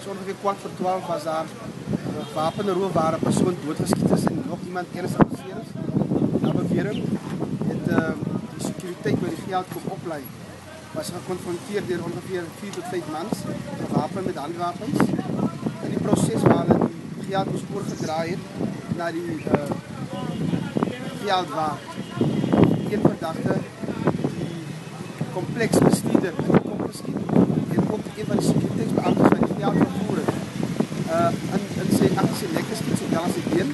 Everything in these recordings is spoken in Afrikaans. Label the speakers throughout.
Speaker 1: So ongeveer 11:15 was daar wapenroof waar 'n persoon doodgeskiet is en nog iemand ernstig geseer is. Na bewering het die sekuriteit by die geld kom oplei. Was geconfronteerd deur ongeveer 4 tot 5 mans, gewapend met handwapens. In die proses waar hulle die geld moes oorgedraai het na die geld waar een verdagte die kompleksbestuurder in die kop geskiet en ook een van die sekuriteitsbeamptes wat die geld vervoer het. In sy nek geskiet, sowel as sy been.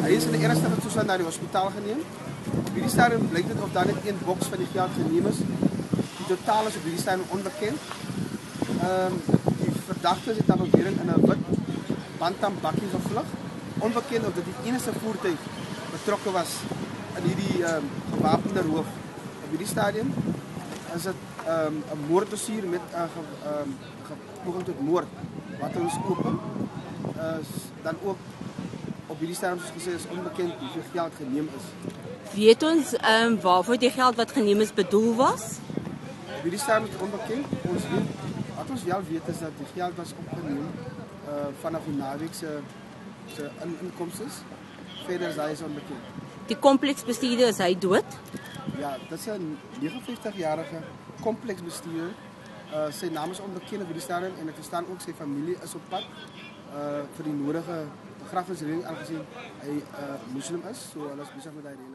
Speaker 1: Hy is in 'n ernstige toestand na die hospitaal geneem. Op hierdie stadium blyk dit of daar net een boks van die geld geneem is. Die totaal is op hierdie stadium onbekend. Die verdagtes het dan bewering in 'n wit Bantam bakkie gevlug. Onbekend of dit die enigste voertuig betrokke was in hierdie gewapende roof. Op hierdie stadium is dit 'n moorddossier met 'n poging tot moord wat ons open. Dan ook op hierdie stadium soos gesê is onbekend hoeveel geld geneem is.
Speaker 2: Weet ons waarvoor die geld wat geneem is bedoel was?
Speaker 1: Op hierdie stadium is onbekend. Wat ons wel weet is dat die geld was opgeneem vanaf die naweek se inkomste. Verder is hy onbekend.
Speaker 2: Die kompleksbestuurder, is hy dood?
Speaker 1: Ja, dit is 'n 59-jarige kompleksbestuurder. Sy naam is onbekend op hierdie stadium en ek verstaan ook sy familie is op pad vir die nodige begrafnisreëling aangesien hy moslim is, so hulle is besig met daai reëling.